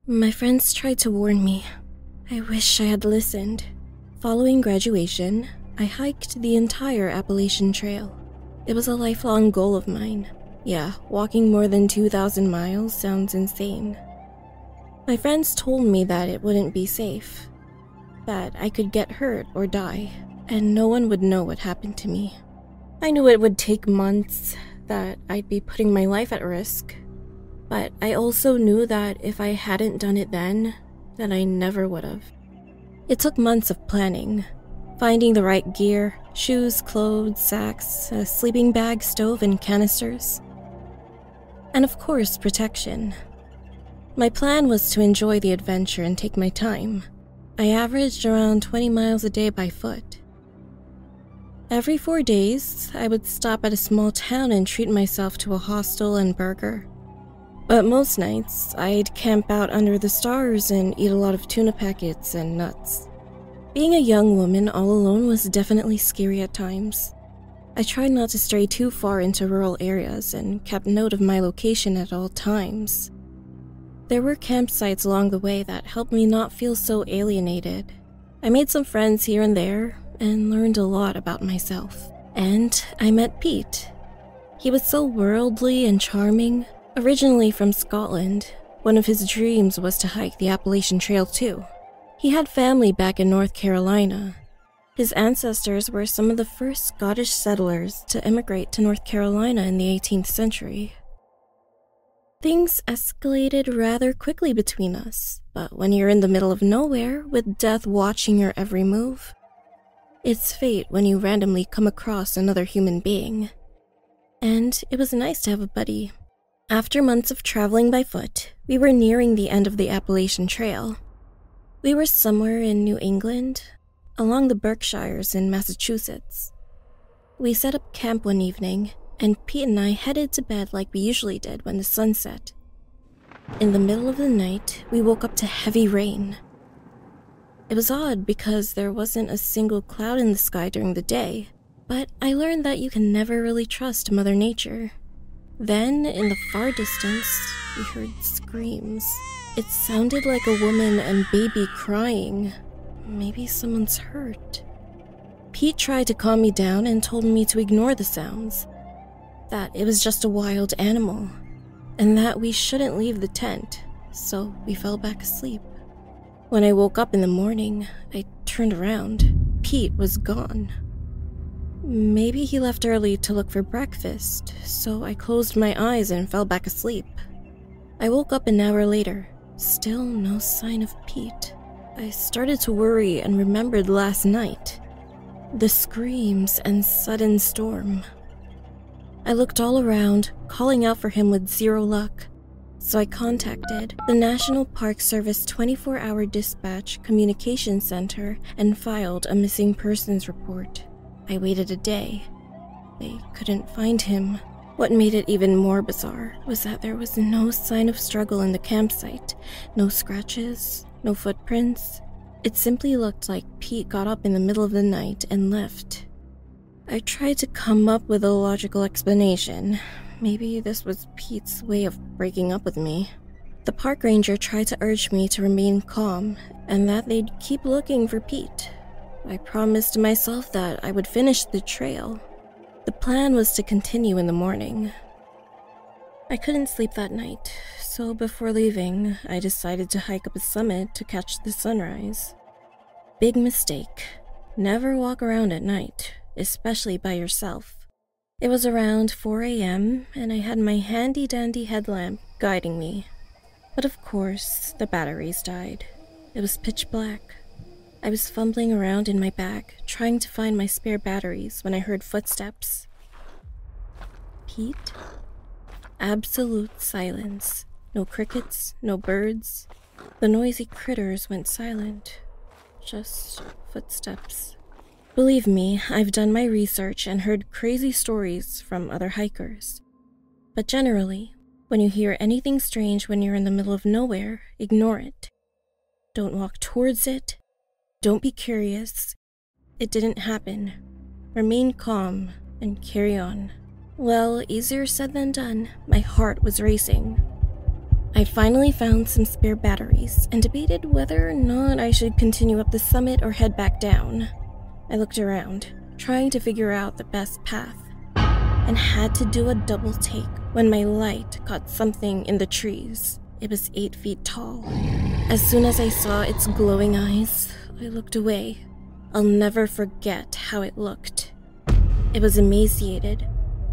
My friends tried to warn me. I wish I had listened. Following graduation, I hiked the entire Appalachian Trail. It was a lifelong goal of mine. Yeah, walking more than 2,000 miles sounds insane. My friends told me that it wouldn't be safe, that I could get hurt or die, and no one would know what happened to me. I knew it would take months, that I'd be putting my life at risk, but I also knew that if I hadn't done it then I never would have. It took months of planning, finding the right gear, shoes, clothes, sacks, a sleeping bag, stove, and canisters. And of course, protection. My plan was to enjoy the adventure and take my time. I averaged around 20 miles a day by foot. Every 4 days, I would stop at a small town and treat myself to a hostel and burger. But most nights, I'd camp out under the stars and eat a lot of tuna packets and nuts. Being a young woman all alone was definitely scary at times. I tried not to stray too far into rural areas and kept note of my location at all times. There were campsites along the way that helped me not feel so alienated. I made some friends here and there and learned a lot about myself. And I met Pete. He was so worldly and charming. Originally from Scotland, one of his dreams was to hike the Appalachian Trail too. He had family back in North Carolina. His ancestors were some of the first Scottish settlers to immigrate to North Carolina in the 18th century. Things escalated rather quickly between us, but when you're in the middle of nowhere with death watching your every move, it's fate when you randomly come across another human being. And it was nice to have a buddy. After months of traveling by foot, we were nearing the end of the Appalachian Trail. We were somewhere in New England, along the Berkshires in Massachusetts. We set up camp one evening, and Pete and I headed to bed like we usually did when the sun set. In the middle of the night, we woke up to heavy rain. It was odd because there wasn't a single cloud in the sky during the day, but I learned that you can never really trust Mother Nature. Then, in the far distance, we heard screams. It sounded like a woman and baby crying. Maybe someone's hurt. Pete tried to calm me down and told me to ignore the sounds, that it was just a wild animal, and that we shouldn't leave the tent, so we fell back asleep. When I woke up in the morning, I turned around. Pete was gone. Maybe he left early to look for breakfast, so I closed my eyes and fell back asleep. I woke up an hour later, still no sign of Pete. I started to worry and remembered last night. The screams and sudden storm. I looked all around, calling out for him with zero luck, so I contacted the National Park Service 24-hour dispatch communication center and filed a missing persons report. I waited a day. They couldn't find him. What made it even more bizarre was that there was no sign of struggle in the campsite, no scratches, no footprints. It simply looked like Pete got up in the middle of the night and left. I tried to come up with a logical explanation. Maybe this was Pete's way of breaking up with me. The park ranger tried to urge me to remain calm and that they'd keep looking for Pete. I promised myself that I would finish the trail. The plan was to continue in the morning. I couldn't sleep that night, so before leaving, I decided to hike up a summit to catch the sunrise. Big mistake. Never walk around at night, especially by yourself. It was around 4 a.m., and I had my handy-dandy headlamp guiding me. But of course, the batteries died. It was pitch black. I was fumbling around in my bag, trying to find my spare batteries when I heard footsteps. Pete? Absolute silence. No crickets, no birds. The noisy critters went silent. Just footsteps. Believe me, I've done my research and heard crazy stories from other hikers. But generally, when you hear anything strange when you're in the middle of nowhere, ignore it. Don't walk towards it. Don't be curious. It didn't happen. Remain calm and carry on. Well, easier said than done. My heart was racing. I finally found some spare batteries and debated whether or not I should continue up the summit or head back down. I looked around, trying to figure out the best path, and had to do a double take when my light caught something in the trees. It was 8 feet tall. As soon as I saw its glowing eyes, I looked away. I'll never forget how it looked. It was emaciated.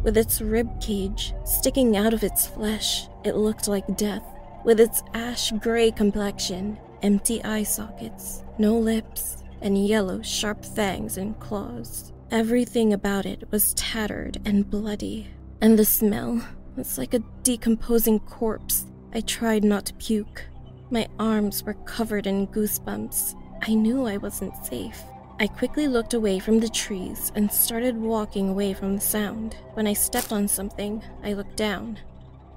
With its rib cage sticking out of its flesh, it looked like death. With its ash-gray complexion, empty eye sockets, no lips, and yellow, sharp fangs and claws. Everything about it was tattered and bloody, and the smell was like a decomposing corpse. I tried not to puke. My arms were covered in goosebumps. I knew I wasn't safe. I quickly looked away from the trees and started walking away from the sound. When I stepped on something, I looked down.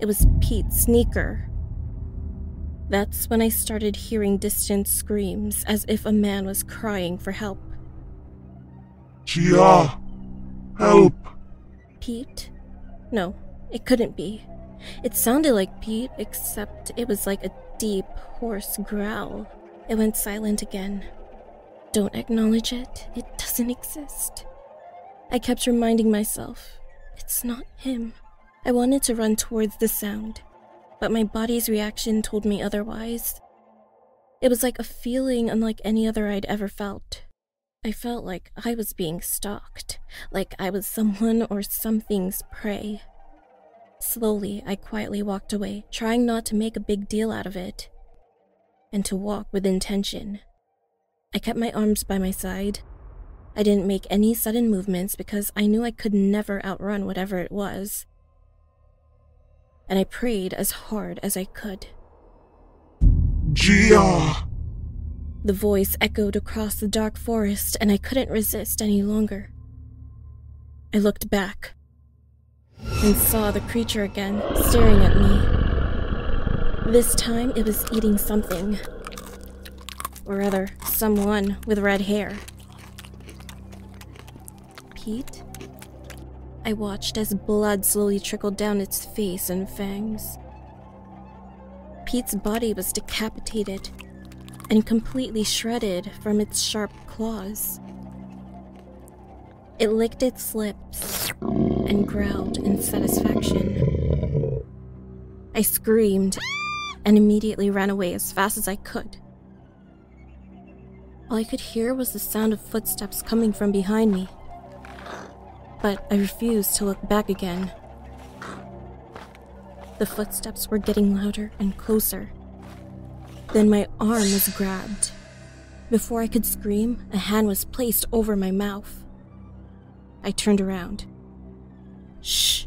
It was Pete's sneaker. That's when I started hearing distant screams, as if a man was crying for help. Gia! Help! Pete? No, it couldn't be. It sounded like Pete, except it was like a deep, hoarse growl. It went silent again. Don't acknowledge it. It doesn't exist. I kept reminding myself, it's not him. I wanted to run towards the sound, but my body's reaction told me otherwise. It was like a feeling unlike any other I'd ever felt. I felt like I was being stalked, like I was someone or something's prey. Slowly, I quietly walked away, trying not to make a big deal out of it, and to walk with intention. I kept my arms by my side. I didn't make any sudden movements because I knew I could never outrun whatever it was. And I prayed as hard as I could. Gia! The voice echoed across the dark forest, and I couldn't resist any longer. I looked back and saw the creature again, staring at me. This time it was eating something. Or rather, someone with red hair. Pete? I watched as blood slowly trickled down its face and fangs. Pete's body was decapitated and completely shredded from its sharp claws. It licked its lips and growled in satisfaction. I screamed and immediately ran away as fast as I could. All I could hear was the sound of footsteps coming from behind me, but I refused to look back again. The footsteps were getting louder and closer. Then my arm was grabbed. Before I could scream, a hand was placed over my mouth. I turned around. Shh,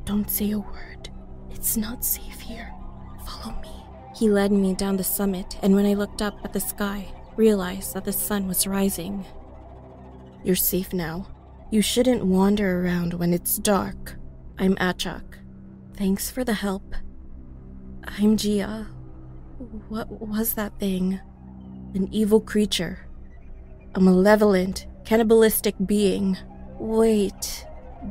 don't say a word. It's not safe here. Follow me. He led me down the summit, and when I looked up at the sky, realized that the sun was rising. You're safe now. You shouldn't wander around when it's dark. I'm Achak. Thanks for the help. I'm Gia. What was that thing? An evil creature. A malevolent, cannibalistic being. Wait,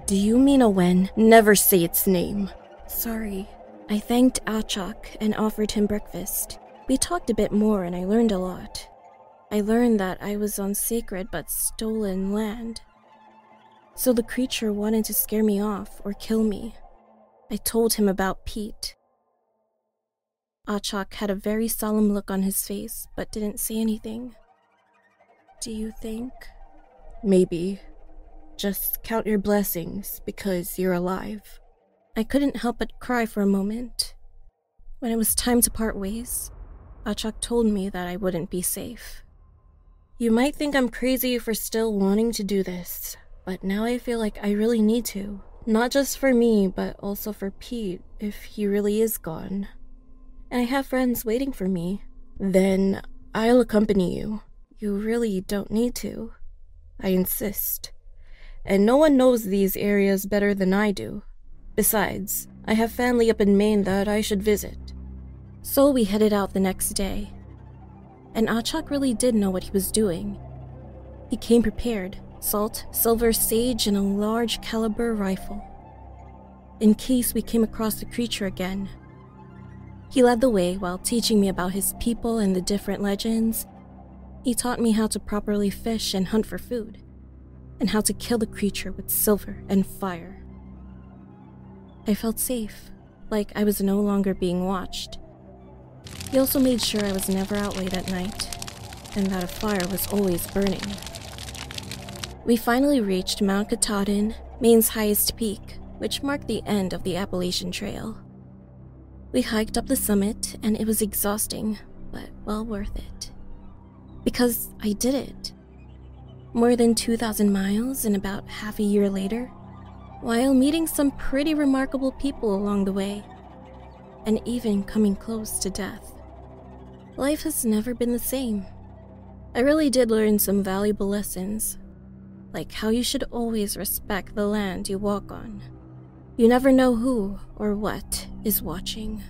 do you mean a Wen? Never say its name. Sorry. I thanked Achak and offered him breakfast. We talked a bit more and I learned a lot. I learned that I was on sacred but stolen land. So the creature wanted to scare me off or kill me. I told him about Pete. Achak had a very solemn look on his face, but didn't say anything. Do you think? Maybe. Just count your blessings, because you're alive. I couldn't help but cry for a moment. When it was time to part ways, Achak told me that I wouldn't be safe. You might think I'm crazy for still wanting to do this, but now I feel like I really need to. Not just for me, but also for Pete, if he really is gone. And I have friends waiting for me. Then I'll accompany you. You really don't need to. I insist. And no one knows these areas better than I do. Besides, I have family up in Maine that I should visit. So we headed out the next day. And Achak really did know what he was doing. He came prepared. Salt, silver sage, and a large caliber rifle. In case we came across the creature again. He led the way while teaching me about his people and the different legends. He taught me how to properly fish and hunt for food, and how to kill the creature with silver and fire. I felt safe, like I was no longer being watched. He also made sure I was never out late at night, and that a fire was always burning. We finally reached Mount Katahdin, Maine's highest peak, which marked the end of the Appalachian Trail. We hiked up the summit, and it was exhausting, but well worth it. Because I did it. More than 2,000 miles and about half a year later, while meeting some pretty remarkable people along the way, and even coming close to death. Life has never been the same. I really did learn some valuable lessons, like how you should always respect the land you walk on. You never know who or what is watching.